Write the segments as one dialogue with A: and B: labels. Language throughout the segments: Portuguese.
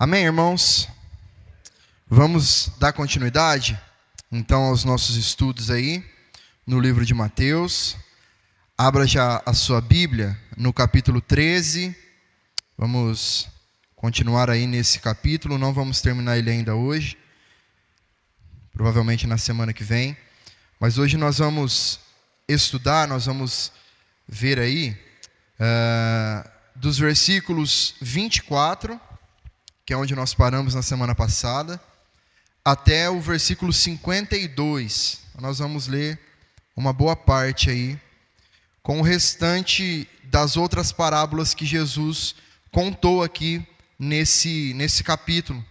A: Amém, irmãos? Vamos dar continuidade, então, aos nossos estudos aí, no livro de Mateus. Abra já a sua Bíblia no capítulo 13. Vamos continuar aí nesse capítulo, não vamos terminar ele ainda hoje. Provavelmente na semana que vem. Mas hoje nós vamos estudar, nós vamos ver aí, dos versículos 24... que é onde nós paramos na semana passada, até o versículo 52. Nós vamos ler uma boa parte aí, com o restante das outras parábolas que Jesus contou aqui nesse capítulo,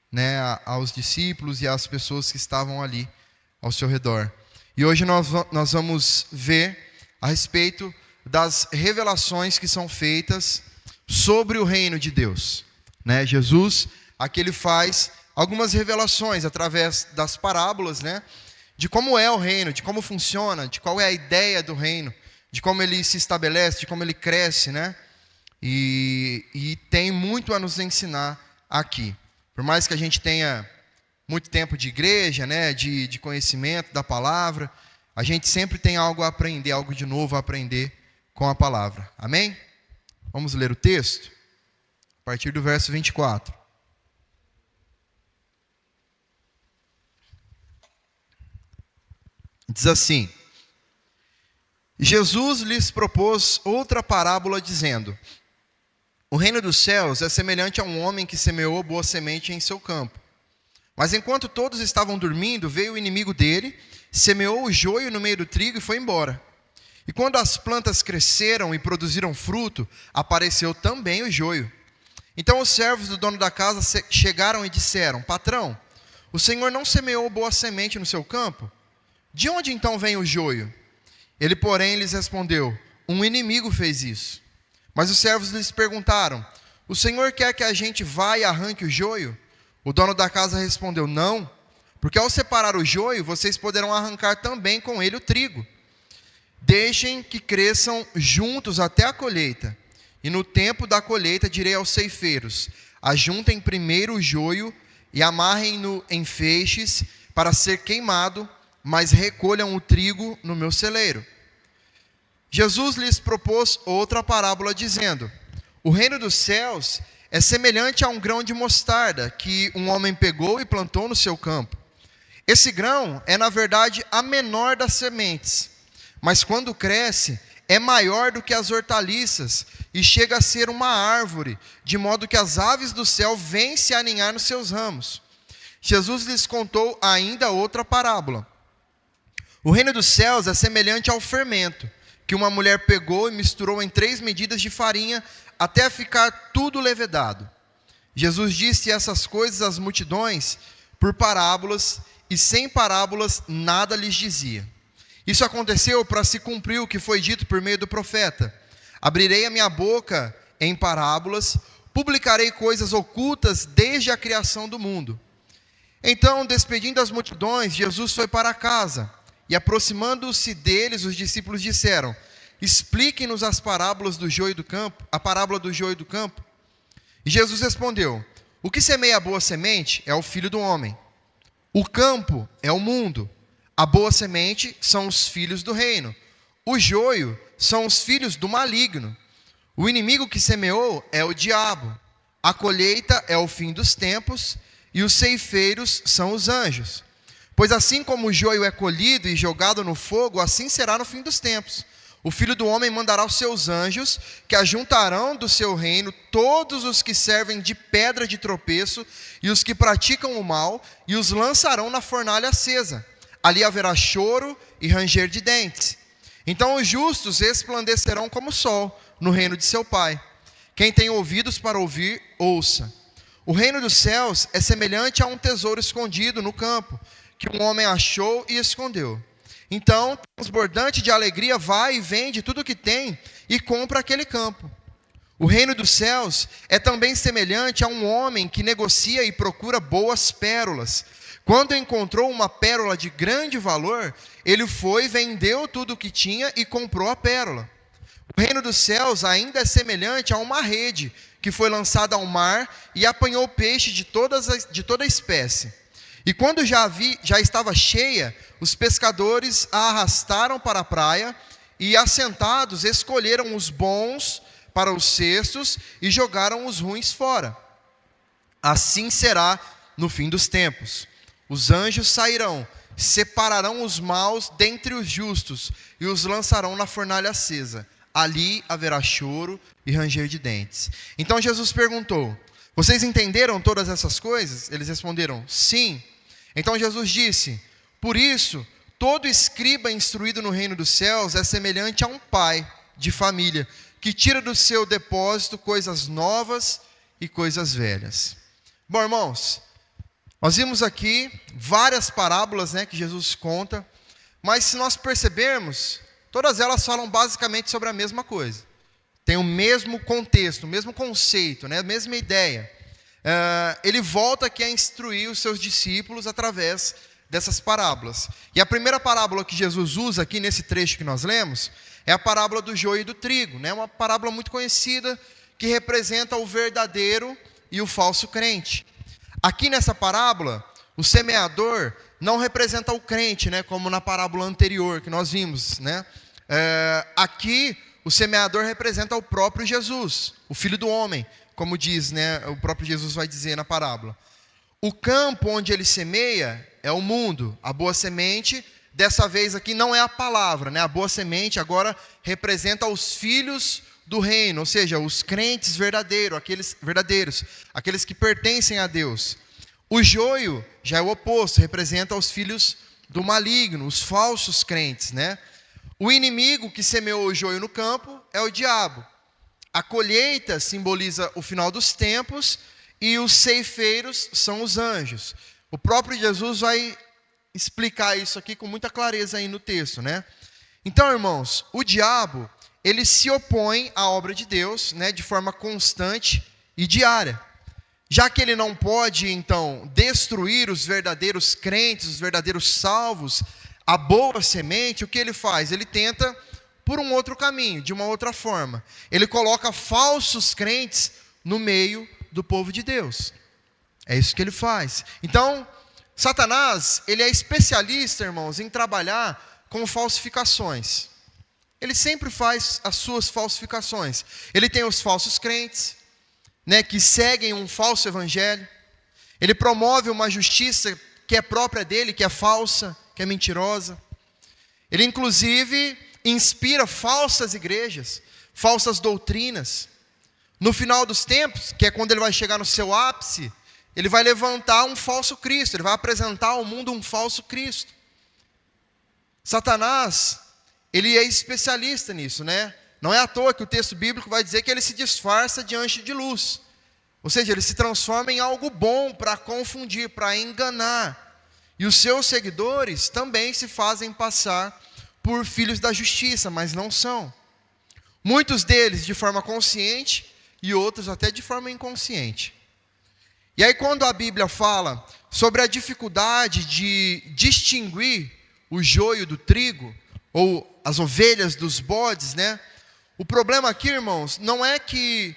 A: né, aos discípulos e às pessoas que estavam ali ao seu redor. E hoje nós vamos ver a respeito das revelações que são feitas sobre o reino de Deus. Né? Jesus, aqui ele faz algumas revelações através das parábolas, né? De como é o reino, de como funciona, de qual é a ideia do reino, de como ele se estabelece, de como ele cresce, né? E tem muito a nos ensinar aqui. Por mais que a gente tenha muito tempo de igreja, né? de conhecimento da palavra, a gente sempre tem algo a aprender, algo de novo a aprender com a palavra. Amém? Vamos ler o texto? A partir do verso 24. Diz assim: Jesus lhes propôs outra parábola, dizendo: o reino dos céus é semelhante a um homem que semeou boa semente em seu campo. Mas enquanto todos estavam dormindo, veio o inimigo dele, semeou o joio no meio do trigo e foi embora. E quando as plantas cresceram e produziram fruto, apareceu também o joio. Então os servos do dono da casa chegaram e disseram: patrão, o senhor não semeou boa semente no seu campo? De onde então vem o joio? Ele, porém, lhes respondeu: um inimigo fez isso. Mas os servos lhes perguntaram: o senhor quer que a gente vá e arranque o joio? O dono da casa respondeu: não, porque ao separar o joio, vocês poderão arrancar também com ele o trigo. Deixem que cresçam juntos até a colheita. E no tempo da colheita direi aos ceifeiros: ajuntem primeiro o joio e amarrem-no em feixes para ser queimado, mas recolham o trigo no meu celeiro. Jesus lhes propôs outra parábola, dizendo: o reino dos céus é semelhante a um grão de mostarda que um homem pegou e plantou no seu campo. Esse grão é, na verdade, a menor das sementes, mas quando cresce, é maior do que as hortaliças e chega a ser uma árvore, de modo que as aves do céu vêm se aninhar nos seus ramos. Jesus lhes contou ainda outra parábola. O reino dos céus é semelhante ao fermento, que uma mulher pegou e misturou em 3 medidas de farinha, até ficar tudo levedado. Jesus disse essas coisas às multidões por parábolas, e sem parábolas nada lhes dizia. Isso aconteceu para se cumprir o que foi dito por meio do profeta: abrirei a minha boca em parábolas, publicarei coisas ocultas desde a criação do mundo. Então, despedindo as multidões, Jesus foi para casa, e aproximando-se deles, os discípulos disseram: expliquem-nos as parábolas do joio do campo, a parábola do joio do campo. E Jesus respondeu: o que semeia a boa semente é o filho do homem. O campo é o mundo. A boa semente são os filhos do reino. O joio são os filhos do maligno. O inimigo que semeou é o diabo. A colheita é o fim dos tempos, e os ceifeiros são os anjos. Pois assim como o joio é colhido e jogado no fogo, assim será no fim dos tempos. O Filho do Homem mandará os seus anjos, que ajuntarão do seu reino todos os que servem de pedra de tropeço e os que praticam o mal, e os lançarão na fornalha acesa. Ali haverá choro e ranger de dentes. Então os justos resplandecerão como o sol no reino de seu Pai. Quem tem ouvidos para ouvir, ouça. O reino dos céus é semelhante a um tesouro escondido no campo, que um homem achou e escondeu. Então, transbordante de alegria, vai e vende tudo o que tem e compra aquele campo. O reino dos céus é também semelhante a um homem que negocia e procura boas pérolas. Quando encontrou uma pérola de grande valor, ele foi, vendeu tudo o que tinha e comprou a pérola. O reino dos céus ainda é semelhante a uma rede que foi lançada ao mar e apanhou peixe de toda espécie. E quando já estava cheia, os pescadores a arrastaram para a praia e, assentados, escolheram os bons para os cestos e jogaram os ruins fora. Assim será no fim dos tempos. Os anjos sairão, separarão os maus dentre os justos e os lançarão na fornalha acesa. Ali haverá choro e ranger de dentes. Então Jesus perguntou: vocês entenderam todas essas coisas? Eles responderam: sim. Então Jesus disse: por isso, todo escriba instruído no reino dos céus é semelhante a um pai de família, que tira do seu depósito coisas novas e coisas velhas. Bom, irmãos, nós vimos aqui várias parábolas, que Jesus conta, mas se nós percebermos, todas elas falam basicamente sobre a mesma coisa. Tem o mesmo contexto, o mesmo conceito, a mesma ideia. Ele volta aqui a instruir os seus discípulos através dessas parábolas. E a primeira parábola que Jesus usa aqui nesse trecho que nós lemos é a parábola do joio e do trigo, uma parábola muito conhecida que representa o verdadeiro e o falso crente. Aqui nessa parábola, o semeador não representa o crente, como na parábola anterior que nós vimos, Aqui o semeador representa o próprio Jesus, o Filho do Homem, como diz, o próprio Jesus vai dizer na parábola. O campo onde ele semeia é o mundo. A boa semente, dessa vez aqui, não é a palavra, A boa semente agora representa os filhos do reino, ou seja, os crentes verdadeiros, aqueles que pertencem a Deus. O joio já é o oposto, representa os filhos do maligno, os falsos crentes, O inimigo que semeou o joio no campo é o diabo. A colheita simboliza o final dos tempos e os ceifeiros são os anjos. O próprio Jesus vai explicar isso aqui com muita clareza aí no texto, Então, irmãos, o diabo, ele se opõe à obra de Deus, de forma constante e diária. Já que ele não pode, então, destruir os verdadeiros crentes, os verdadeiros salvos, a boa semente, o que ele faz? Ele tenta por um outro caminho, de uma outra forma. Ele coloca falsos crentes no meio do povo de Deus. É isso que ele faz. Então, Satanás, ele é especialista, irmãos, em trabalhar com falsificações. Ele sempre faz as suas falsificações. Ele tem os falsos crentes, que seguem um falso evangelho. Ele promove uma justiça que é própria dele, que é falsa, que é mentirosa. Ele, inclusive, inspira falsas igrejas, falsas doutrinas. No final dos tempos, que é quando ele vai chegar no seu ápice, ele vai levantar um falso Cristo, ele vai apresentar ao mundo um falso Cristo. Satanás, ele é especialista nisso, Não é à toa que o texto bíblico vai dizer que ele se disfarça de anjo de luz. Ou seja, ele se transforma em algo bom para confundir, para enganar. E os seus seguidores também se fazem passar por filhos da justiça, mas não são. Muitos deles de forma consciente e outros até de forma inconsciente. E aí quando a Bíblia fala sobre a dificuldade de distinguir o joio do trigo, ou as ovelhas dos bodes, O problema aqui, irmãos, não é que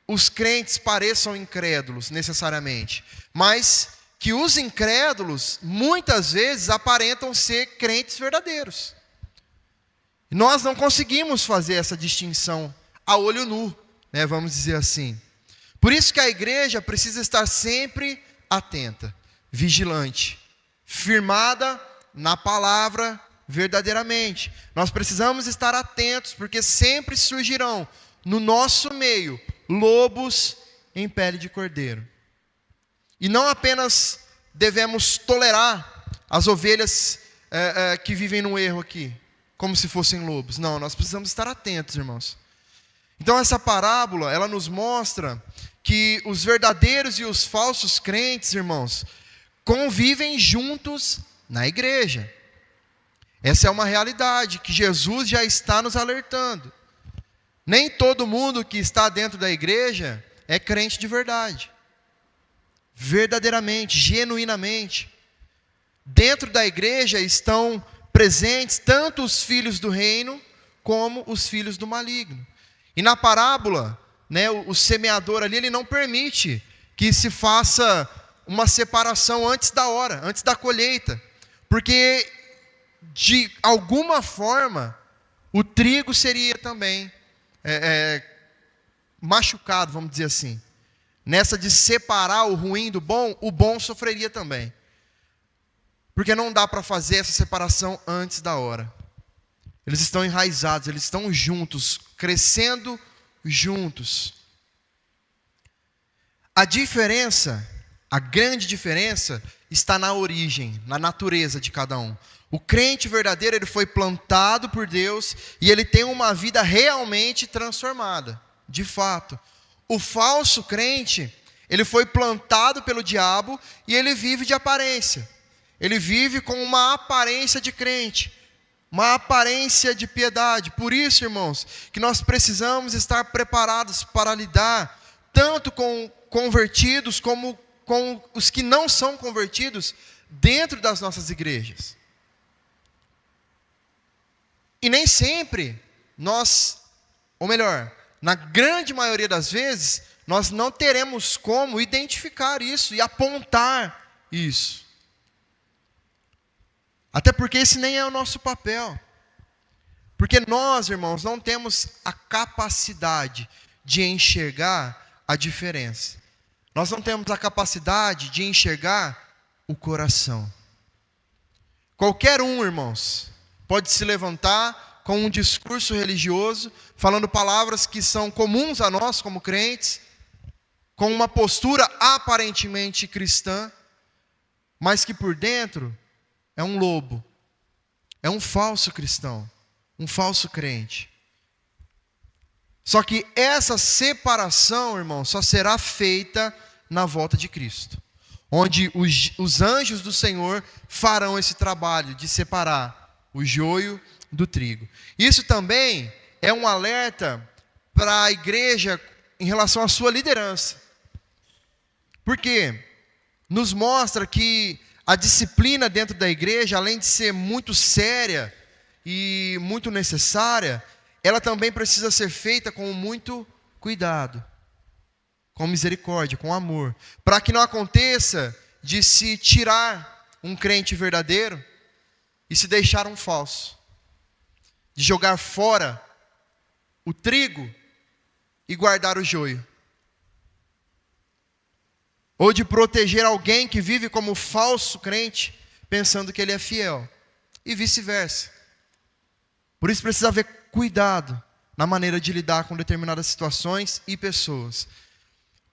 A: os crentes pareçam incrédulos necessariamente, mas que os incrédulos muitas vezes aparentam ser crentes verdadeiros. Nós não conseguimos fazer essa distinção a olho nu, vamos dizer assim. Por isso que a igreja precisa estar sempre atenta, vigilante, firmada na palavra verdadeiramente. Nós precisamos estar atentos, porque sempre surgirão no nosso meio lobos em pele de cordeiro. E não apenas devemos tolerar as ovelhas que vivem no erro aqui, como se fossem lobos. Não, nós precisamos estar atentos, irmãos. Então essa parábola, ela nos mostra que os verdadeiros e os falsos crentes, irmãos, convivem juntos na igreja. Essa é uma realidade que Jesus já está nos alertando. Nem todo mundo que está dentro da igreja é crente de verdade. Verdadeiramente, genuinamente. Dentro da igreja estão presentes tanto os filhos do reino como os filhos do maligno. E na parábola, né, o semeador ali, ele não permite que se faça uma separação antes da hora, antes da colheita. Porque, de alguma forma, o trigo seria também machucado, vamos dizer assim. Nessa de separar o ruim do bom, o bom sofreria também. Porque não dá para fazer essa separação antes da hora. Eles estão enraizados, eles estão juntos, crescendo juntos. A diferença, a grande diferença, está na origem, na natureza de cada um. O crente verdadeiro, ele foi plantado por Deus e ele tem uma vida realmente transformada, de fato. O falso crente, ele foi plantado pelo diabo e ele vive de aparência. Ele vive com uma aparência de crente, uma aparência de piedade. Por isso, irmãos, que nós precisamos estar preparados para lidar tanto com convertidos como com os que não são convertidos dentro das nossas igrejas. E nem sempre nós, ou melhor, na grande maioria das vezes, nós não teremos como identificar isso e apontar isso. Até porque esse nem é o nosso papel. Porque nós, irmãos, não temos a capacidade de enxergar a diferença. Nós não temos a capacidade de enxergar o coração. Qualquer um, irmãos, pode se levantar com um discurso religioso, falando palavras que são comuns a nós como crentes, com uma postura aparentemente cristã, mas que por dentro é um lobo, é um falso cristão, um falso crente. Só que essa separação, irmão, só será feita na volta de Cristo, onde os anjos do Senhor farão esse trabalho de separar o joio do trigo. Isso também é um alerta para a igreja em relação à sua liderança. Porque nos mostra que a disciplina dentro da igreja, além de ser muito séria e muito necessária, ela também precisa ser feita com muito cuidado, com misericórdia, com amor, para que não aconteça de se tirar um crente verdadeiro e se deixar um falso, de jogar fora o trigo e guardar o joio, ou de proteger alguém que vive como falso crente, pensando que ele é fiel, e vice-versa. Por isso precisa haver cuidado na maneira de lidar com determinadas situações e pessoas.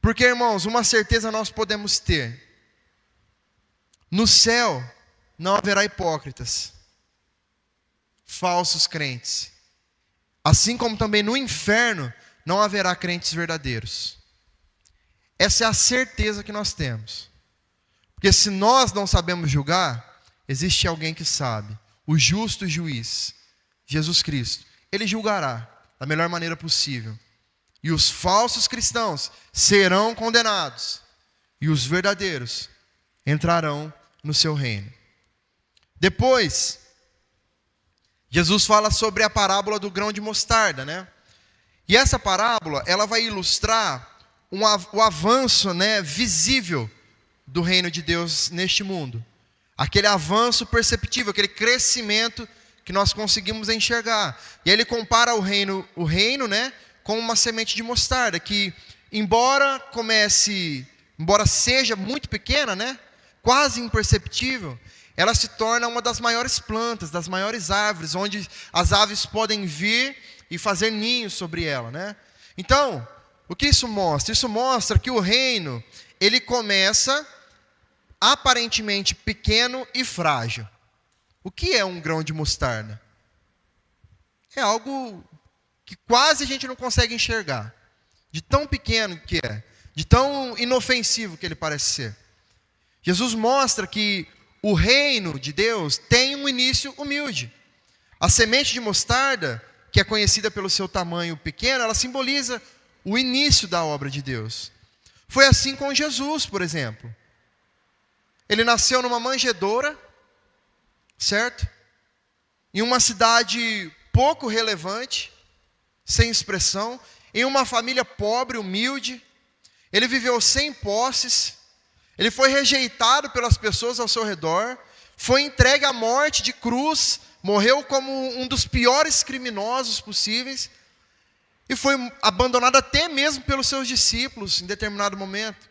A: Porque, irmãos, uma certeza nós podemos ter: no céu não haverá hipócritas, falsos crentes. Assim como também no inferno não haverá crentes verdadeiros. Essa é a certeza que nós temos. Porque se nós não sabemos julgar, existe alguém que sabe. O justo juiz, Jesus Cristo. Ele julgará da melhor maneira possível. E os falsos cristãos serão condenados. E os verdadeiros entrarão no seu reino. Depois, Jesus fala sobre a parábola do grão de mostarda, né? E essa parábola, ela vai ilustrar o avanço, né, visível do reino de Deus neste mundo. Aquele avanço perceptível, aquele crescimento que nós conseguimos enxergar. E aí ele compara o reino, né, com uma semente de mostarda, que embora seja muito pequena, né, quase imperceptível, ela se torna uma das maiores plantas, das maiores árvores, onde as aves podem vir e fazer ninhos sobre ela, né? Então, o que isso mostra? Isso mostra que o reino, ele começa aparentemente pequeno e frágil. O que é um grão de mostarda? É algo que quase a gente não consegue enxergar, de tão pequeno que é, de tão inofensivo que ele parece ser. Jesus mostra que o reino de Deus tem um início humilde. A semente de mostarda, que é conhecida pelo seu tamanho pequeno, ela simboliza o início da obra de Deus. Foi assim com Jesus, por exemplo. Ele nasceu numa manjedoura, certo? Em uma cidade pouco relevante, sem expressão. em uma família pobre, humilde. Ele viveu sem posses. Ele foi rejeitado pelas pessoas ao seu redor. Foi entregue à morte de cruz. Morreu como um dos piores criminosos possíveis. E foi abandonado até mesmo pelos seus discípulos em determinado momento.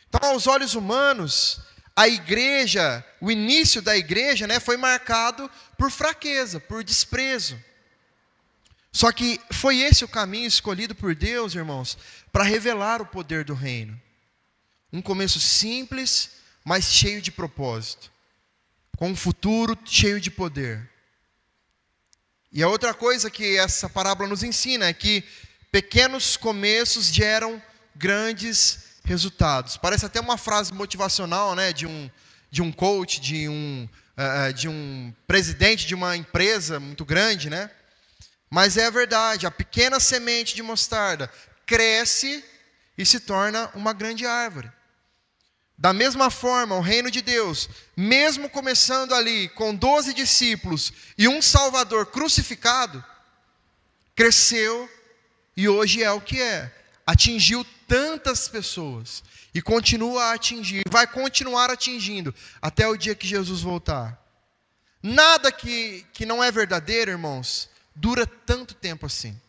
A: Então, aos olhos humanos, a igreja, o início da igreja, foi marcado por fraqueza, por desprezo. Só que foi esse o caminho escolhido por Deus, irmãos, para revelar o poder do reino. Um começo simples, mas cheio de propósito. Com um futuro cheio de poder. E a outra coisa que essa parábola nos ensina é que pequenos começos geram grandes resultados. Parece até uma frase motivacional, de um coach, de um presidente de uma empresa muito grande, Mas é a verdade, a pequena semente de mostarda cresce e se torna uma grande árvore. Da mesma forma, o reino de Deus, mesmo começando ali com 12 discípulos e um Salvador crucificado, cresceu e hoje é o que é. Atingiu tantas pessoas e continua a atingir, vai continuar atingindo até o dia que Jesus voltar. Nada que não é verdadeiro, irmãos, dura tanto tempo assim.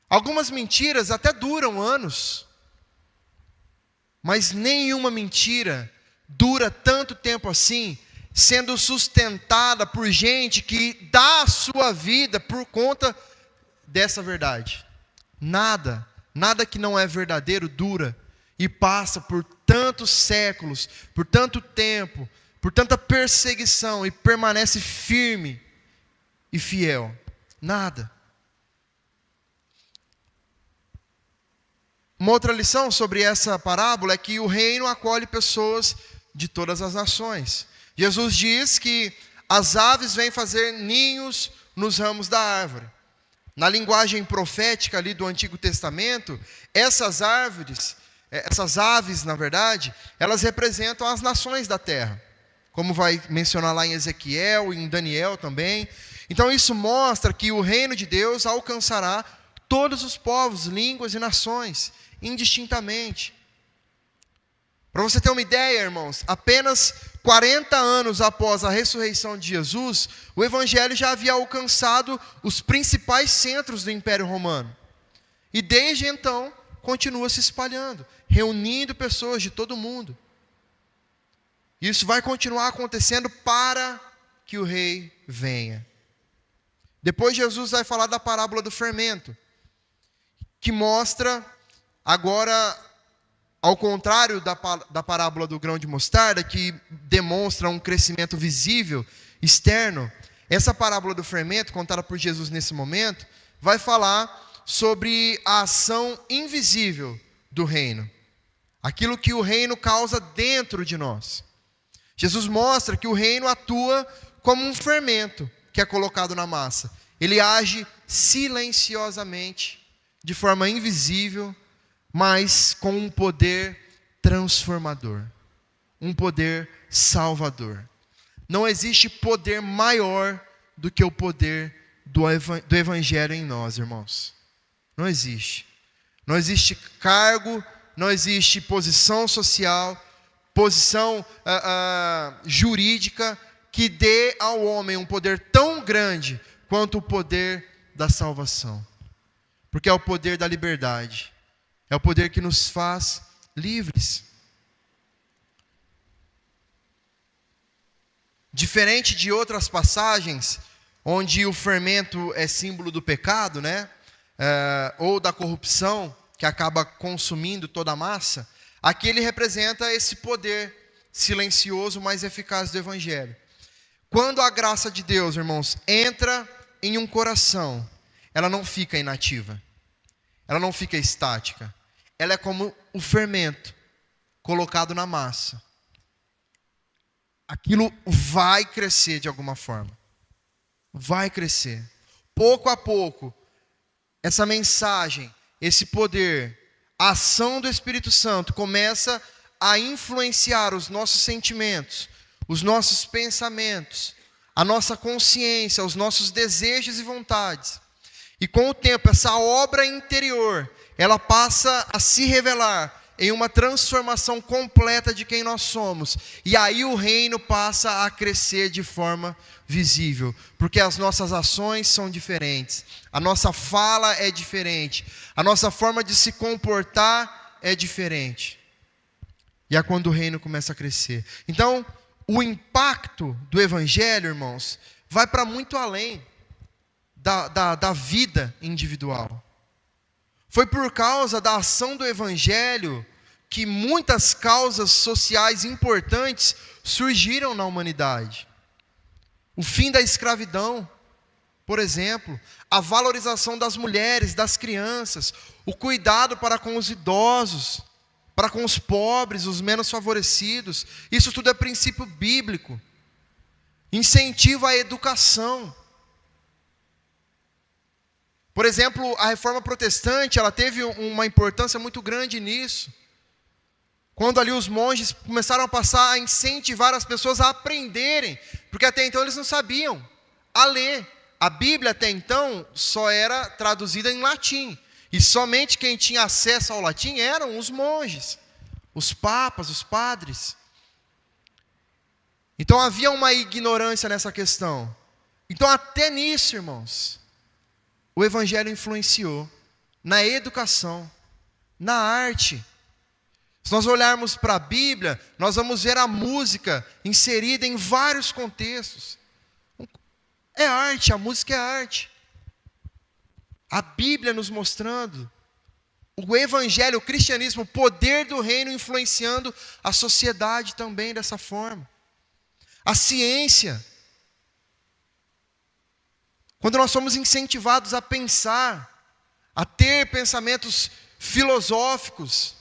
A: Algumas mentiras até duram anos. Mas nenhuma mentira dura tanto tempo assim, sendo sustentada por gente que dá a sua vida por conta dessa verdade. Nada que não é verdadeiro dura e passa por tantos séculos, por tanto tempo, por tanta perseguição e permanece firme e fiel. Nada. Uma outra lição sobre essa parábola é que o reino acolhe pessoas de todas as nações. Jesus diz que as aves vêm fazer ninhos nos ramos da árvore. Na linguagem profética ali do Antigo Testamento, essas aves, na verdade, elas representam as nações da terra. Como vai mencionar lá em Ezequiel e em Daniel também. Então isso mostra que o reino de Deus alcançará todos os povos, línguas e nações, indistintamente. Para você ter uma ideia, irmãos, apenas 40 anos após a ressurreição de Jesus, o Evangelho já havia alcançado os principais centros do Império Romano. E desde então, continua se espalhando, reunindo pessoas de todo o mundo. Isso vai continuar acontecendo para que o rei venha. Depois Jesus vai falar da parábola do fermento, que mostra, agora, ao contrário da parábola do grão de mostarda, que demonstra um crescimento visível, externo, essa parábola do fermento, contada por Jesus nesse momento, vai falar sobre a ação invisível do reino. Aquilo que o reino causa dentro de nós. Jesus mostra que o reino atua como um fermento que é colocado na massa. Ele age silenciosamente, de forma invisível, mas com um poder transformador, um poder salvador. Não existe poder maior do que o poder do Evangelho em nós, irmãos. Não existe. Não existe cargo, não existe posição social, posição jurídica que dê ao homem um poder tão grande quanto o poder da salvação. Porque é o poder da liberdade. É o poder que nos faz livres. Diferente de outras passagens, onde o fermento é símbolo do pecado, ou da corrupção, que acaba consumindo toda a massa, aqui ele representa esse poder silencioso, mas eficaz do Evangelho. Quando a graça de Deus, irmãos, entra em um coração, ela não fica inativa, ela não fica estática, ela é como o fermento colocado na massa. Aquilo vai crescer de alguma forma, vai crescer, pouco a pouco, essa mensagem, esse poder, a ação do Espírito Santo começa a influenciar os nossos sentimentos, os nossos pensamentos, a nossa consciência, os nossos desejos e vontades. E com o tempo, essa obra interior, ela passa a se revelar em uma transformação completa de quem nós somos. E aí o reino passa a crescer de forma visível, porque as nossas ações são diferentes, a nossa fala é diferente, a nossa forma de se comportar é diferente. E é quando o reino começa a crescer. Então, o impacto do evangelho, irmãos, vai para muito além da vida individual. Foi por causa da ação do evangelho que muitas causas sociais importantes surgiram na humanidade. O fim da escravidão, por exemplo, a valorização das mulheres, das crianças, o cuidado para com os idosos, para com os pobres, os menos favorecidos. Isso tudo é princípio bíblico. Incentivo à educação. Por exemplo, a reforma protestante, ela teve uma importância muito grande nisso. Quando ali os monges começaram a passar a incentivar as pessoas a aprenderem, porque até então eles não sabiam a ler. A Bíblia até então só era traduzida em latim, e somente quem tinha acesso ao latim eram os monges, os papas, os padres. Então havia uma ignorância nessa questão. Então até nisso, irmãos, o evangelho influenciou na educação, na arte. Se nós olharmos para a Bíblia, nós vamos ver a música inserida em vários contextos. É arte, a música é arte. A Bíblia nos mostrando o evangelho, o cristianismo, o poder do reino influenciando a sociedade também dessa forma. A ciência. Quando nós somos incentivados a pensar, a ter pensamentos filosóficos,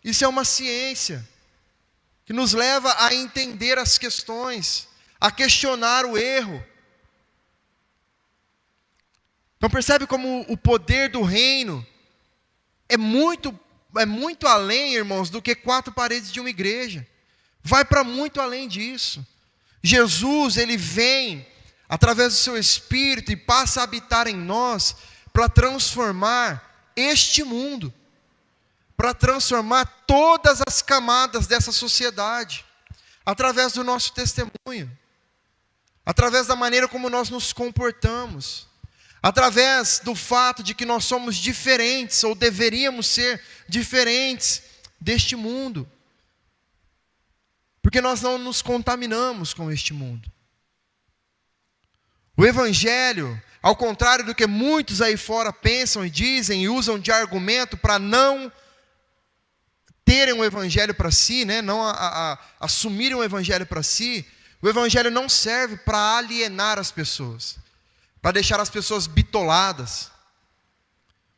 A: isso é uma ciência que nos leva a entender as questões, a questionar o erro. Então percebe como o poder do reino é muito além, irmãos, do que 4 paredes de uma igreja. Vai para muito além disso. Jesus, ele vem através do seu Espírito e passa a habitar em nós para transformar este mundo, para transformar todas as camadas dessa sociedade, através do nosso testemunho, através da maneira como nós nos comportamos, através do fato de que nós somos diferentes, ou deveríamos ser diferentes deste mundo, porque nós não nos contaminamos com este mundo. O Evangelho, ao contrário do que muitos aí fora pensam e dizem e usam de argumento para não terem um Evangelho para si, né? Não assumirem um Evangelho para si, o Evangelho não serve para alienar as pessoas, para deixar as pessoas bitoladas.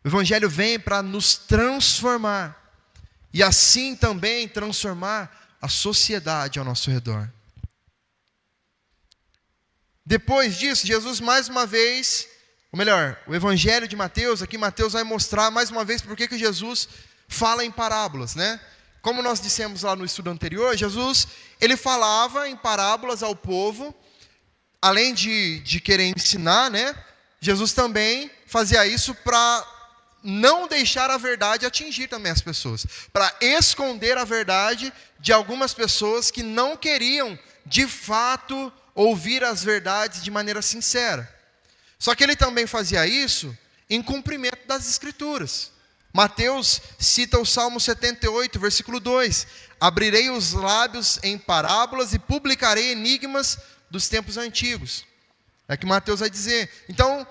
A: O Evangelho vem para nos transformar, e assim também transformar a sociedade ao nosso redor. Depois disso, Jesus mais uma vez, ou melhor, o Evangelho de Mateus, aqui Mateus vai mostrar mais uma vez por que Jesus fala em parábolas, né? Como nós dissemos lá no estudo anterior, Jesus, ele falava em parábolas ao povo, além de querer ensinar, né? Jesus também fazia isso para não deixar a verdade atingir também as pessoas, para esconder a verdade de algumas pessoas que não queriam, de fato, ouvir as verdades de maneira sincera. Só que ele também fazia isso em cumprimento das Escrituras. Mateus cita o Salmo 78, versículo 2: abrirei os lábios em parábolas e publicarei enigmas dos tempos antigos. É que Mateus vai dizer. Então,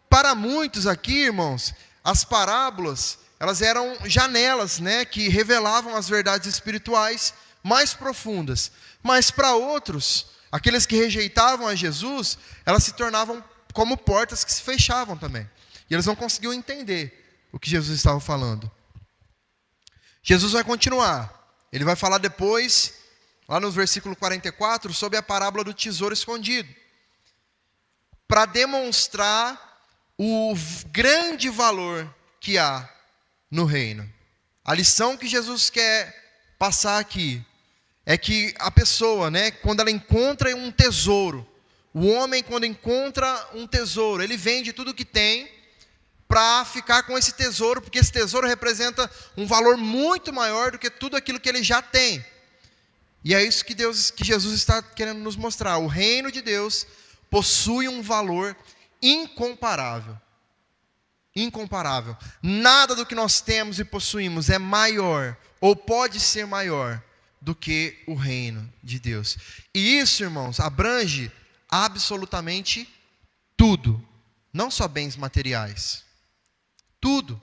A: para muitos aqui, irmãos, as parábolas, elas eram janelas, né, que revelavam as verdades espirituais mais profundas. Mas para outros, aqueles que rejeitavam a Jesus, elas se tornavam como portas que se fechavam também. E eles não conseguiam entender o que Jesus estava falando. Jesus vai continuar. Ele vai falar depois, lá no versículo 44, sobre a parábola do tesouro escondido, para demonstrar o grande valor que há no reino. A lição que Jesus quer passar aqui é que a pessoa, né, quando ela encontra um tesouro, o homem, quando encontra um tesouro, ele vende tudo que tem para ficar com esse tesouro, porque esse tesouro representa um valor muito maior do que tudo aquilo que ele já tem. E é isso que Jesus está querendo nos mostrar. O reino de Deus possui um valor incomparável. Incomparável. Nada do que nós temos e possuímos é maior, ou pode ser maior, do que o reino de Deus. E isso, irmãos, abrange absolutamente tudo. Não só bens materiais. Tudo.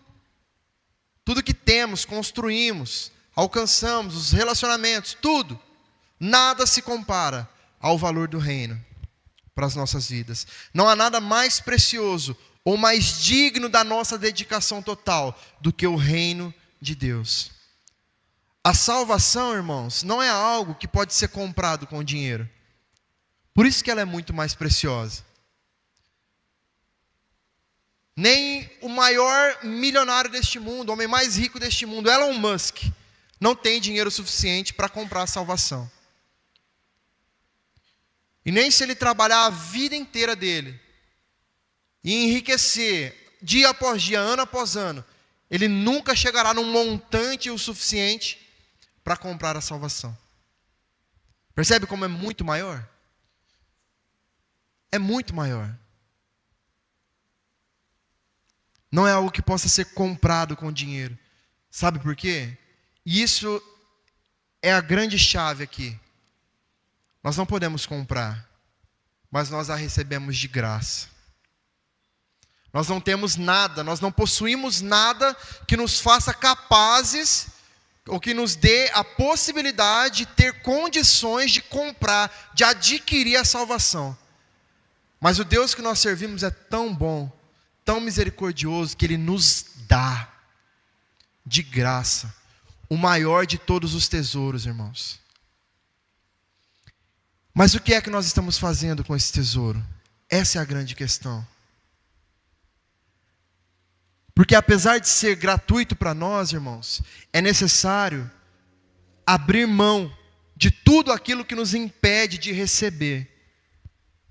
A: Tudo que temos, construímos, alcançamos, os relacionamentos, tudo. Nada se compara ao valor do reino para as nossas vidas. Não há nada mais precioso ou mais digno da nossa dedicação total do que o reino de Deus. A salvação, irmãos, não é algo que pode ser comprado com dinheiro. Por isso que ela é muito mais preciosa. Nem o maior milionário deste mundo, o homem mais rico deste mundo, Elon Musk, não tem dinheiro suficiente para comprar a salvação. E nem se ele trabalhar a vida inteira dele e enriquecer dia após dia, ano após ano, ele nunca chegará num montante o suficiente para comprar a salvação. Percebe como é muito maior? É muito maior. Não é algo que possa ser comprado com dinheiro. Sabe por quê? E isso é a grande chave aqui. Nós não podemos comprar, mas nós a recebemos de graça. Nós não temos nada, nós não possuímos nada que nos faça capazes, ou que nos dê a possibilidade de ter condições de comprar, de adquirir a salvação. Mas o Deus que nós servimos é tão bom, tão misericordioso, que Ele nos dá de graça o maior de todos os tesouros, irmãos. Mas o que é que nós estamos fazendo com esse tesouro? Essa é a grande questão. Porque apesar de ser gratuito para nós, irmãos, é necessário abrir mão de tudo aquilo que nos impede de receber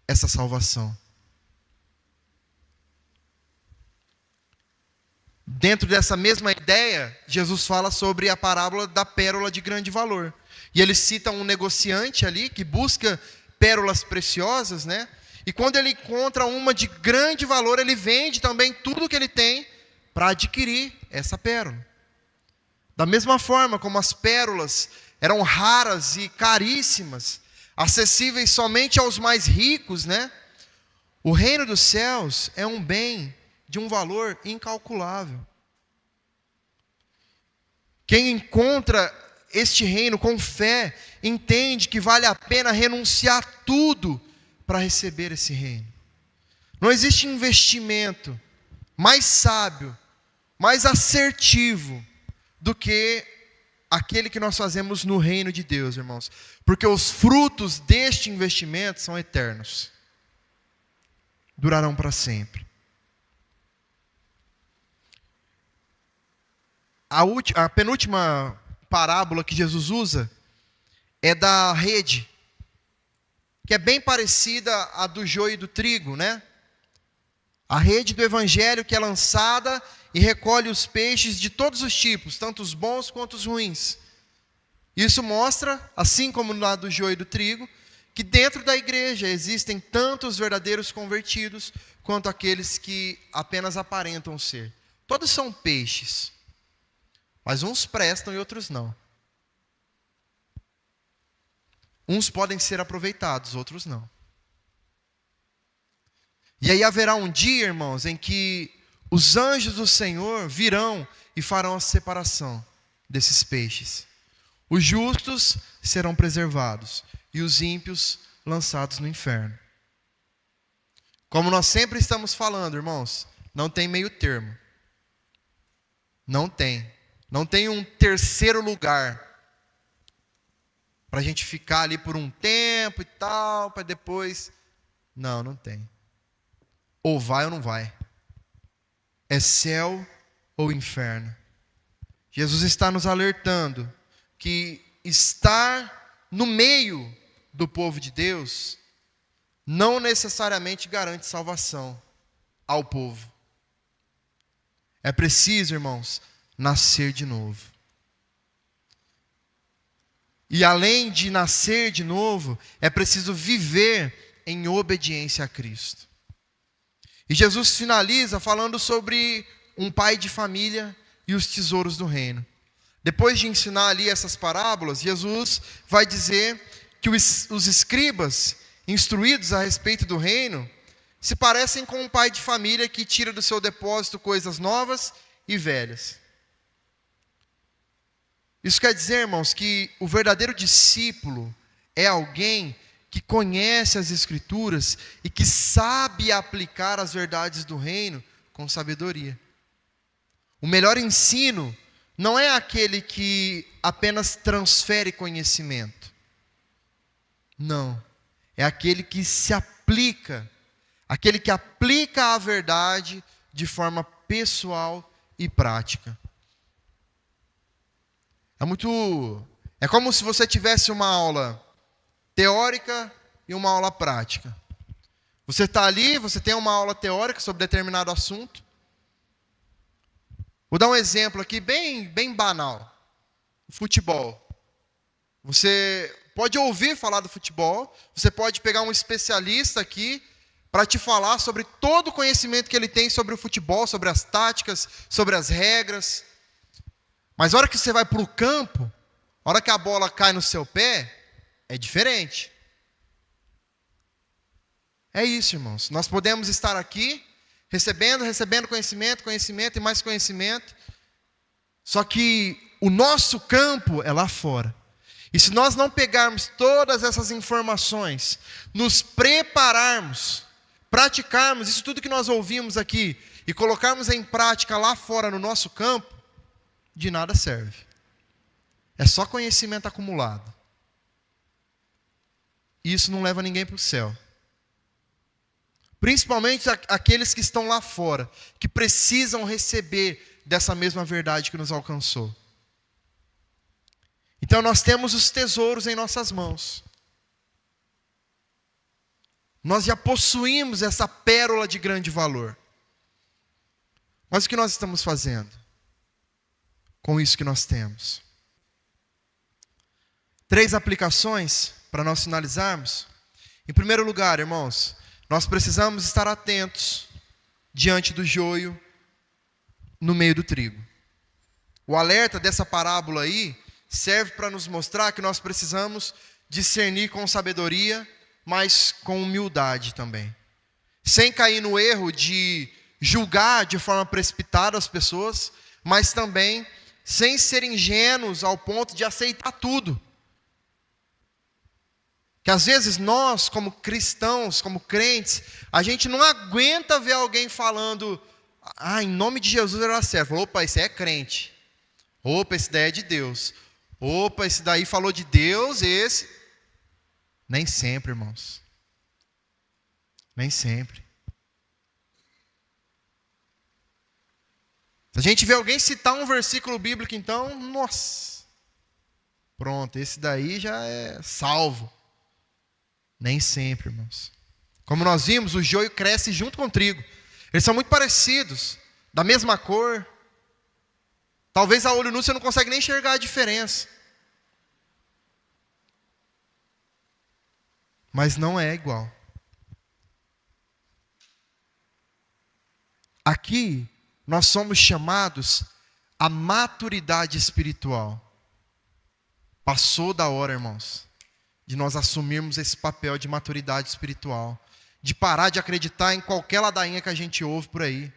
A: essa salvação. Dentro dessa mesma ideia, Jesus fala sobre a parábola da pérola de grande valor. E ele cita um negociante ali que busca pérolas preciosas, né? E quando ele encontra uma de grande valor, ele vende também tudo que ele tem para adquirir essa pérola. Da mesma forma como as pérolas eram raras e caríssimas, acessíveis somente aos mais ricos, né? O reino dos céus é um bem de um valor incalculável. Quem encontra este reino com fé, entende que vale a pena renunciar tudo para receber esse reino. Não existe investimento mais sábio, mais assertivo do que aquele que nós fazemos no reino de Deus, irmãos. Porque os frutos deste investimento são eternos. Durarão para sempre. A penúltima parábola que Jesus usa é da rede, que é bem parecida à do joio e do trigo, né? A rede do evangelho que é lançada e recolhe os peixes de todos os tipos, tanto os bons quanto os ruins. Isso mostra, assim como no lado do joio e do trigo, que dentro da igreja existem tanto os verdadeiros convertidos, quanto aqueles que apenas aparentam ser. Todos são peixes, mas uns prestam e outros não. Uns podem ser aproveitados, outros não. E aí haverá um dia, irmãos, em que os anjos do Senhor virão e farão a separação desses peixes. Os justos serão preservados e os ímpios lançados no inferno. Como nós sempre estamos falando, irmãos, não tem meio termo. Não tem. Não tem um terceiro lugar para a gente ficar ali por um tempo e tal, para depois... Não tem. Ou vai ou não vai. É céu ou inferno. Jesus está nos alertando que estar no meio do povo de Deus não necessariamente garante salvação ao povo. É preciso, irmãos, nascer de novo. E além de nascer de novo, é preciso viver em obediência a Cristo. E Jesus finaliza falando sobre um pai de família e os tesouros do reino. Depois de ensinar ali essas parábolas, Jesus vai dizer que os escribas, instruídos a respeito do reino, se parecem com um pai de família que tira do seu depósito coisas novas e velhas. Isso quer dizer, irmãos, que o verdadeiro discípulo é alguém que conhece as Escrituras e que sabe aplicar as verdades do reino com sabedoria. O melhor ensino não é aquele que apenas transfere conhecimento. Não. É aquele que se aplica, aquele que aplica a verdade de forma pessoal e prática. É como se você tivesse uma aula teórica e uma aula prática. Você está ali, você tem uma aula teórica sobre determinado assunto. Vou dar um exemplo aqui bem banal. O futebol. Você pode ouvir falar do futebol, você pode pegar um especialista aqui para te falar sobre todo o conhecimento que ele tem sobre o futebol, sobre as táticas, sobre as regras. Mas a hora que você vai para o campo, a hora que a bola cai no seu pé, é diferente. É isso, irmãos. Nós podemos estar aqui, recebendo conhecimento e mais conhecimento. Só que o nosso campo é lá fora. E se nós não pegarmos todas essas informações, nos prepararmos, praticarmos isso tudo que nós ouvimos aqui e colocarmos em prática lá fora no nosso campo, de nada serve. É só conhecimento acumulado. E isso não leva ninguém para o céu. Principalmente aqueles que estão lá fora, que precisam receber dessa mesma verdade que nos alcançou. Então nós temos os tesouros em nossas mãos. Nós já possuímos essa pérola de grande valor. Mas o que nós estamos fazendo com isso que nós temos? 3 aplicações para nós finalizarmos. Em primeiro lugar, irmãos, nós precisamos estar atentos diante do joio no meio do trigo. O alerta dessa parábola aí serve para nos mostrar que nós precisamos discernir com sabedoria, mas com humildade também. Sem cair no erro de julgar de forma precipitada as pessoas, mas também sem ser ingênuos ao ponto de aceitar tudo. Que às vezes nós, como cristãos, como crentes, a gente não aguenta ver alguém falando, em nome de Jesus era certo. Opa, esse é crente. Opa, esse daí é de Deus. Opa, esse daí falou de Deus, esse. Nem sempre, irmãos. Nem sempre. Se a gente vê alguém citar um versículo bíblico, então, nossa. Pronto, esse daí já é salvo. Nem sempre, irmãos. Como nós vimos, o joio cresce junto com o trigo. Eles são muito parecidos, da mesma cor. Talvez a olho nu você não consegue nem enxergar a diferença. Mas não é igual. Aqui, nós somos chamados à maturidade espiritual. Passou da hora, irmãos, de nós assumirmos esse papel de maturidade espiritual. De parar de acreditar em qualquer ladainha que a gente ouve por aí.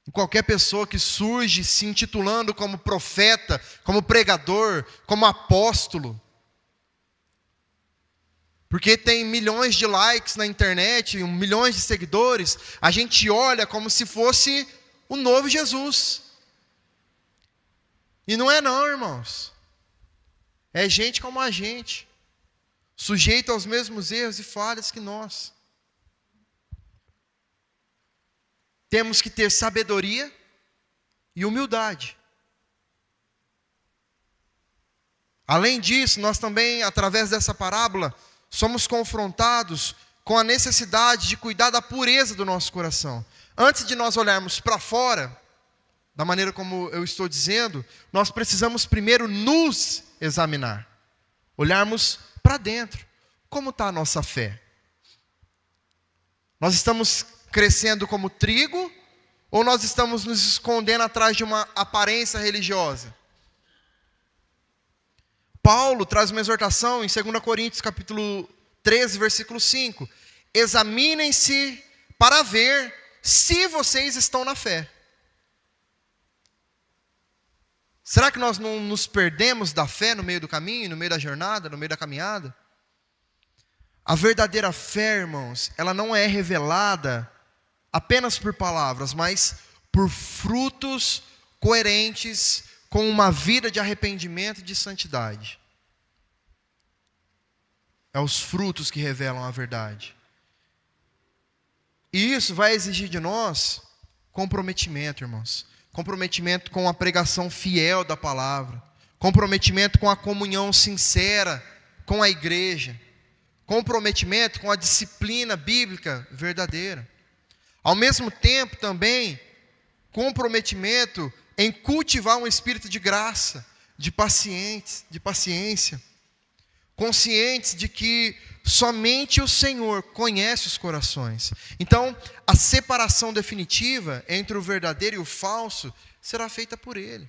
A: Em qualquer pessoa que surge se intitulando como profeta, como pregador, como apóstolo. Porque tem milhões de likes na internet, milhões de seguidores, a gente olha como se fosse o novo Jesus. E não é não, irmãos. É gente como a gente, sujeito aos mesmos erros e falhas que nós. Temos que ter sabedoria e humildade. Além disso, nós também, através dessa parábola, somos confrontados com a necessidade de cuidar da pureza do nosso coração. antes de nós olharmos para fora, da maneira como eu estou dizendo, nós precisamos primeiro nos examinar. Olharmos para dentro. Como está a nossa fé? Nós estamos crescendo como trigo ou nós estamos nos escondendo atrás de uma aparência religiosa? Paulo traz uma exortação em 2 Coríntios capítulo 13, versículo 5. Examinem-se para ver se vocês estão na fé. Será que nós não nos perdemos da fé no meio do caminho, no meio da jornada, no meio da caminhada? A verdadeira fé, irmãos, ela não é revelada apenas por palavras, mas por frutos coerentes com uma vida de arrependimento e de santidade. É os frutos que revelam a verdade. E isso vai exigir de nós comprometimento, irmãos. Comprometimento com a pregação fiel da palavra. Comprometimento com a comunhão sincera com a igreja. Comprometimento com a disciplina bíblica verdadeira. Ao mesmo tempo também, comprometimento em cultivar um espírito de graça, de paciência, conscientes de que somente o Senhor conhece os corações. Então, a separação definitiva entre o verdadeiro e o falso será feita por Ele.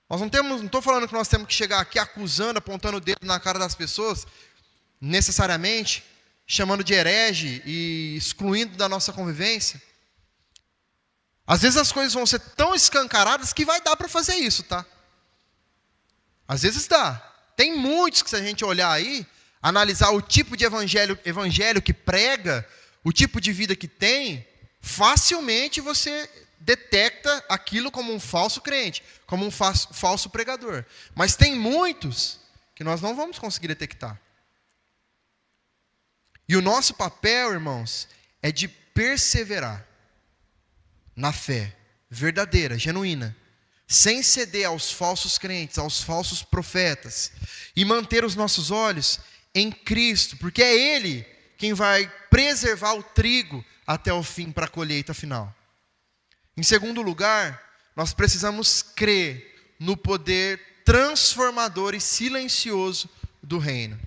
A: Nós não estou falando que nós temos que chegar aqui acusando, apontando o dedo na cara das pessoas, necessariamente, chamando de herege e excluindo da nossa convivência. Às vezes as coisas vão ser tão escancaradas que vai dar para fazer isso, tá? Às vezes dá. Tem muitos que, se a gente olhar aí, analisar o tipo de evangelho que prega, o tipo de vida que tem, facilmente você detecta aquilo como um falso crente, como um falso pregador. Mas tem muitos que nós não vamos conseguir detectar. E o nosso papel, irmãos, é de perseverar na fé verdadeira, genuína, sem ceder aos falsos crentes, aos falsos profetas, e manter os nossos olhos em Cristo, porque é Ele quem vai preservar o trigo até o fim para a colheita final. Em segundo lugar, nós precisamos crer no poder transformador e silencioso do reino.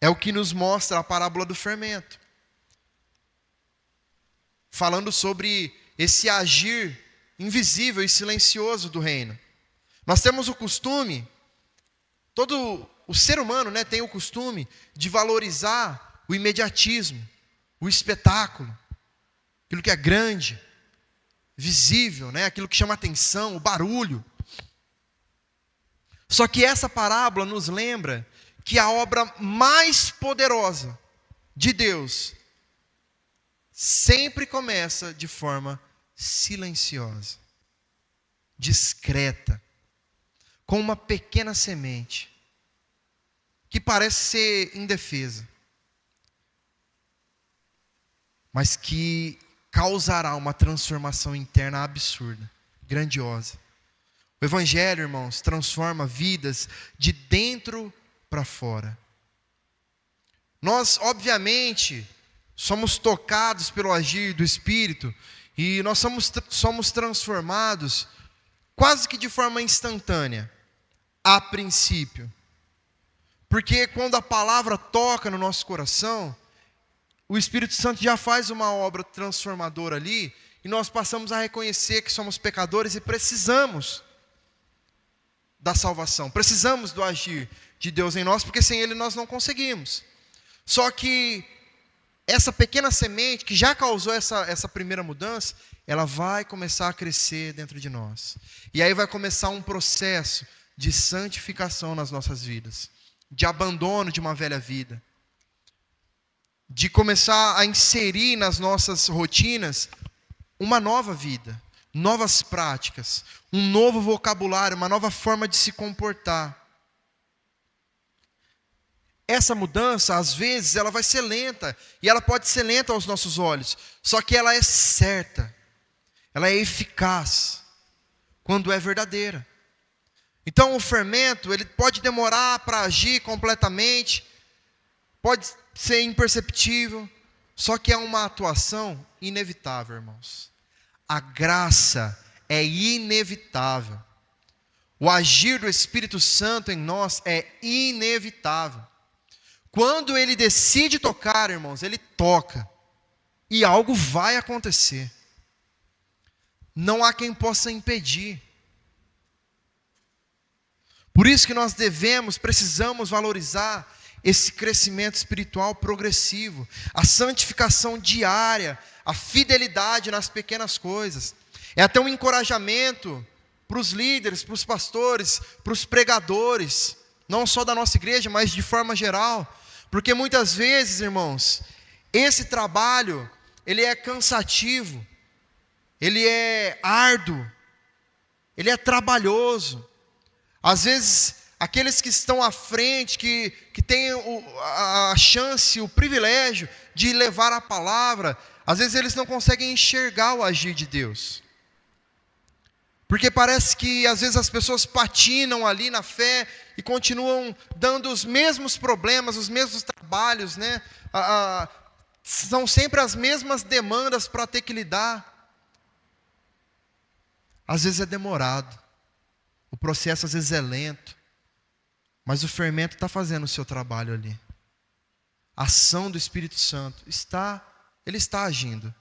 A: É o que nos mostra a parábola do fermento, falando sobre esse agir invisível e silencioso do reino. Nós temos o costume, todo o ser humano, tem o costume de valorizar o imediatismo, o espetáculo, aquilo que é grande, visível, aquilo que chama atenção, o barulho. Só que essa parábola nos lembra que a obra mais poderosa de Deus sempre começa de forma silenciosa, discreta, com uma pequena semente, que parece ser indefesa, mas que causará uma transformação interna absurda, grandiosa. O Evangelho, irmãos, transforma vidas de dentro para fora. Nós, obviamente, somos tocados pelo agir do Espírito e nós somos transformados quase que de forma instantânea, a princípio. Porque quando a palavra toca no nosso coração, o Espírito Santo já faz uma obra transformadora ali e nós passamos a reconhecer que somos pecadores e precisamos da salvação, precisamos do agir de Deus em nós, porque sem Ele nós não conseguimos. Só que essa pequena semente que já causou essa primeira mudança, ela vai começar a crescer dentro de nós. E aí vai começar um processo de santificação nas nossas vidas, de abandono de uma velha vida, de começar a inserir nas nossas rotinas uma nova vida, novas práticas, um novo vocabulário, uma nova forma de se comportar. Essa mudança, às vezes, ela vai ser lenta, e ela pode ser lenta aos nossos olhos, só que ela é certa, ela é eficaz, quando é verdadeira. Então o fermento, ele pode demorar para agir completamente, pode ser imperceptível, Só que é uma atuação inevitável, irmãos. A graça é inevitável. O agir do Espírito Santo em nós é inevitável. Quando ele decide tocar, irmãos, ele toca. E algo vai acontecer. Não há quem possa impedir. Por isso que nós precisamos valorizar esse crescimento espiritual progressivo, a santificação diária, a fidelidade nas pequenas coisas. É até um encorajamento para os líderes, para os pastores, para os pregadores, não só da nossa igreja, mas de forma geral. Porque muitas vezes, irmãos, esse trabalho, ele é cansativo, ele é árduo, ele é trabalhoso. Às vezes, aqueles que estão à frente, que têm a chance, o privilégio de levar a palavra, às vezes eles não conseguem enxergar o agir de Deus. Porque parece que às vezes as pessoas patinam ali na fé e continuam dando os mesmos problemas, os mesmos trabalhos, né? São sempre as mesmas demandas para ter que lidar. Às vezes é demorado, o processo às vezes é lento, mas o fermento está fazendo o seu trabalho ali. A ação do Espírito Santo ele está agindo.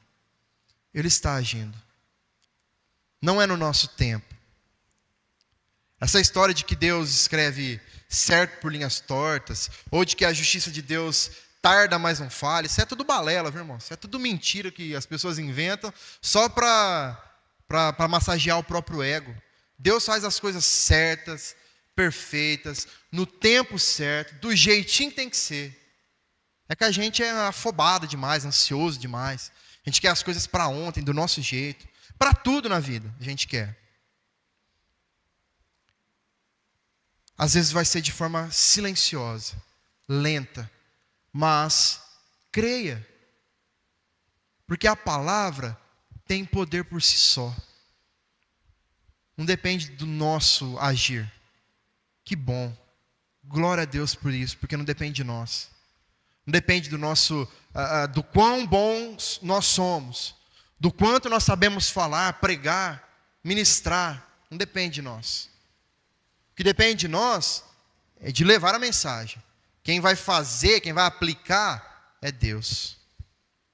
A: Ele está agindo. Não é no nosso tempo. Essa história de que Deus escreve certo por linhas tortas, ou de que a justiça de Deus tarda, mas não falha, isso é tudo balela, viu, irmão? Isso é tudo mentira que as pessoas inventam só para massagear o próprio ego. Deus faz as coisas certas, perfeitas, no tempo certo, do jeitinho que tem que ser. É que a gente é afobado demais, ansioso demais. A gente quer as coisas para ontem, do nosso jeito. Para tudo na vida, a gente quer. Às vezes vai ser de forma silenciosa, lenta, mas creia. Porque a palavra tem poder por si só. Não depende do nosso agir. Que bom. Glória a Deus por isso, porque não depende de nós. Não depende do nosso, do quão bons nós somos, do quanto nós sabemos falar, pregar, ministrar. Não depende de nós. O que depende de nós é de levar a mensagem. Quem vai fazer, quem vai aplicar é Deus.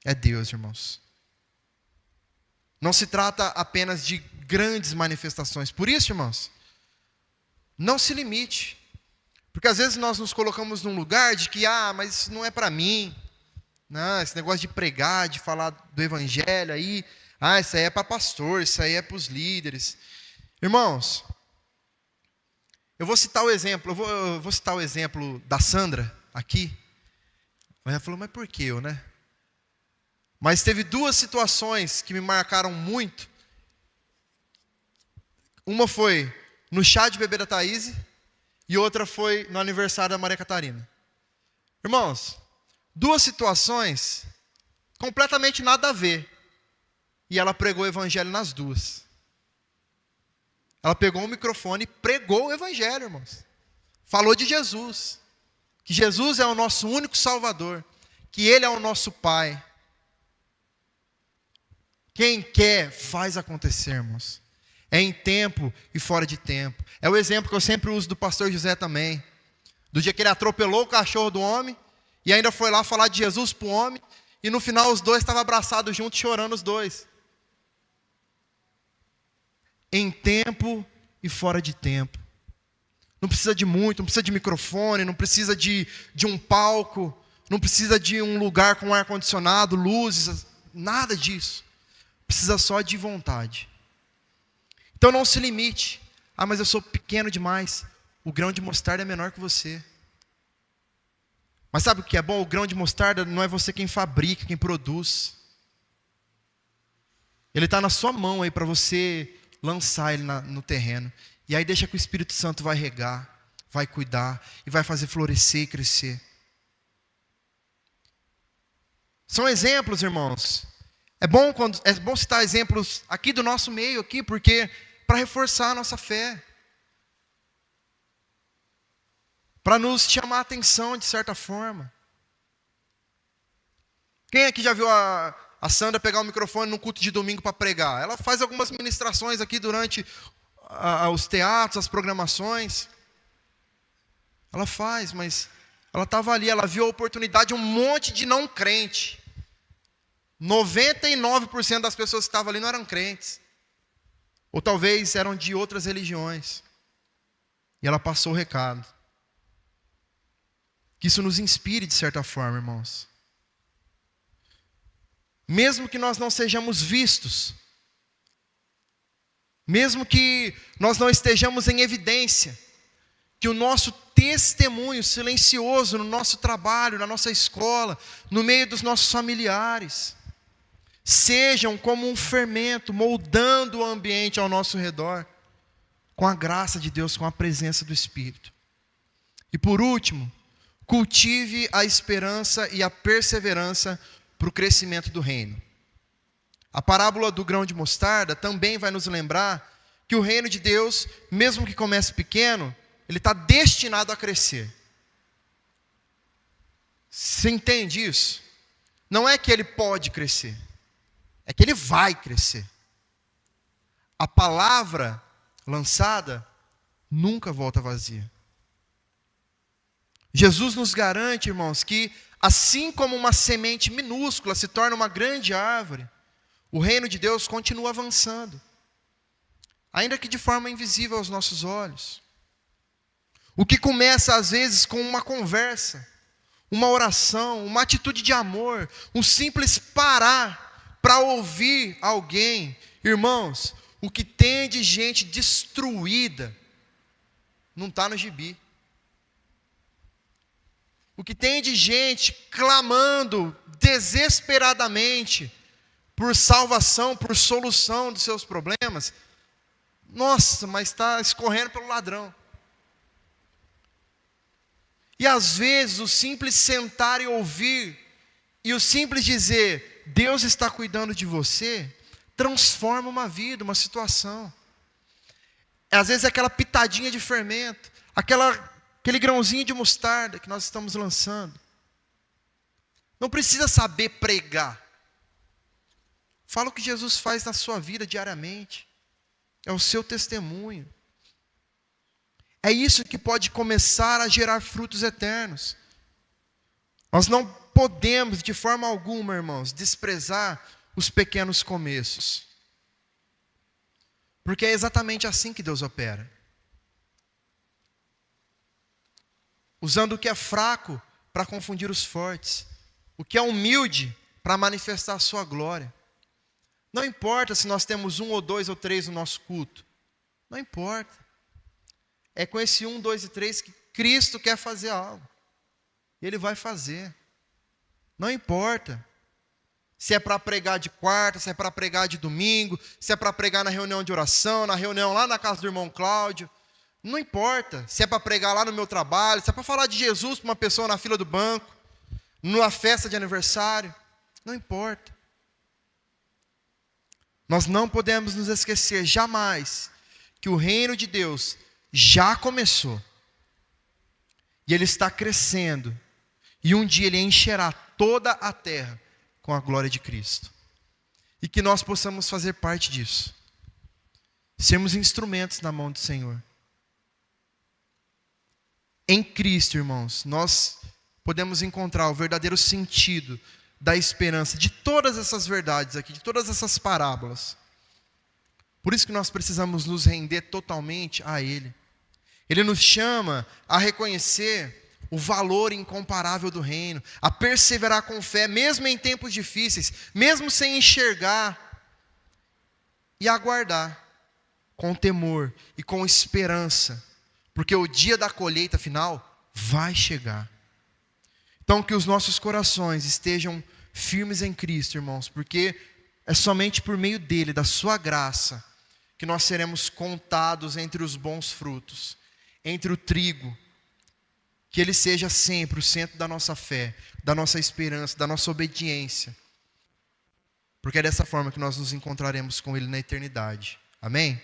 A: É Deus, irmãos. Não se trata apenas de grandes manifestações. Por isso, irmãos, não se limite. Porque às vezes nós nos colocamos num lugar de que, mas isso não é para mim. Não, esse negócio de pregar, de falar do evangelho aí, isso aí é para pastor, isso aí é para os líderes. Irmãos, eu vou citar o exemplo, eu vou citar o exemplo da Sandra aqui. Ela falou, mas por que eu, né? Mas teve duas situações que me marcaram muito. Uma foi no chá de bebê da Thaís e outra foi no aniversário da Maria Catarina. Irmãos, duas situações completamente nada a ver. E ela pregou o evangelho nas duas. Ela pegou o microfone e pregou o evangelho, irmãos. Falou de Jesus. Que Jesus é o nosso único Salvador. Que Ele é o nosso Pai. Quem quer, faz acontecer, irmãos. É em tempo e fora de tempo. É o exemplo que eu sempre uso do pastor José também. Do dia que ele atropelou o cachorro do homem e ainda foi lá falar de Jesus para o homem. E no final os dois estavam abraçados juntos, chorando os dois. Em tempo e fora de tempo. Não precisa de muito, não precisa de microfone, não precisa de um palco, não precisa de um lugar com ar-condicionado, luzes, nada disso. Precisa só de vontade. Então não se limite. Mas eu sou pequeno demais. O grão de mostarda é menor que você. Mas sabe o que é bom? O grão de mostarda não é você quem fabrica, quem produz. Ele está na sua mão aí para você lançar ele no terreno. E aí deixa que o Espírito Santo vai regar, vai cuidar e vai fazer florescer e crescer. São exemplos, irmãos. É bom citar exemplos aqui do nosso meio, aqui, porque para reforçar a nossa fé. Para nos chamar a atenção de certa forma. Quem aqui já viu a Sandra pegar o microfone no culto de domingo para pregar? Ela faz algumas ministrações aqui durante os teatros, as programações. Ela faz, mas ela estava ali, ela viu a oportunidade de um monte de não crente. 99% das pessoas que estavam ali não eram crentes. Ou talvez eram de outras religiões. E ela passou o recado. Que isso nos inspire de certa forma, irmãos. Mesmo que nós não sejamos vistos, mesmo que nós não estejamos em evidência, que o nosso testemunho silencioso no nosso trabalho, na nossa escola, no meio dos nossos familiares, sejam como um fermento, moldando o ambiente ao nosso redor, com a graça de Deus, com a presença do Espírito. E por último, cultive a esperança e a perseverança para o crescimento do reino. A parábola do grão de mostarda também vai nos lembrar que o reino de Deus, mesmo que comece pequeno, ele está destinado a crescer. Você entende isso? Não é que ele pode crescer, é que ele vai crescer. A palavra lançada nunca volta vazia. Jesus nos garante, irmãos, que assim como uma semente minúscula se torna uma grande árvore, o reino de Deus continua avançando, ainda que de forma invisível aos nossos olhos. O que começa às vezes com uma conversa, uma oração, uma atitude de amor, um simples parar para ouvir alguém. Irmãos, o que tem de gente destruída não está no gibi. O que tem de gente clamando desesperadamente por salvação, por solução dos seus problemas, nossa, mas está escorrendo pelo ladrão. E às vezes o simples sentar e ouvir, e o simples dizer, Deus está cuidando de você, transforma uma vida, uma situação. Às vezes é aquela pitadinha de fermento, aquele grãozinho de mostarda que nós estamos lançando. Não precisa saber pregar. Fala o que Jesus faz na sua vida diariamente. É o seu testemunho. É isso que pode começar a gerar frutos eternos. Nós não podemos, de forma alguma, irmãos, desprezar os pequenos começos. Porque é exatamente assim que Deus opera. Usando o que é fraco para confundir os fortes. O que é humilde para manifestar a sua glória. Não importa se nós temos 1 ou 2 ou 3 no nosso culto. Não importa. É com esse 1, 2 e 3 que Cristo quer fazer algo. Ele vai fazer. Não importa se é para pregar de quarta, se é para pregar de domingo, se é para pregar na reunião de oração, na reunião lá na casa do irmão Cláudio. Não importa se é para pregar lá no meu trabalho, se é para falar de Jesus para uma pessoa na fila do banco, numa festa de aniversário. Não importa. Nós não podemos nos esquecer jamais que o reino de Deus já começou. E ele está crescendo. E um dia ele encherá toda a terra com a glória de Cristo. E que nós possamos fazer parte disso. Sermos instrumentos na mão do Senhor. Em Cristo, irmãos, nós podemos encontrar o verdadeiro sentido da esperança de todas essas verdades aqui, de todas essas parábolas. Por isso que nós precisamos nos render totalmente a Ele. Ele nos chama a reconhecer o valor incomparável do reino, a perseverar com fé, mesmo em tempos difíceis, mesmo sem enxergar, e aguardar com temor e com esperança, porque o dia da colheita final vai chegar. Então que os nossos corações estejam firmes em Cristo, irmãos, porque é somente por meio dele, da sua graça, que nós seremos contados entre os bons frutos, entre o trigo, que ele seja sempre o centro da nossa fé, da nossa esperança, da nossa obediência, porque é dessa forma que nós nos encontraremos com ele na eternidade. Amém?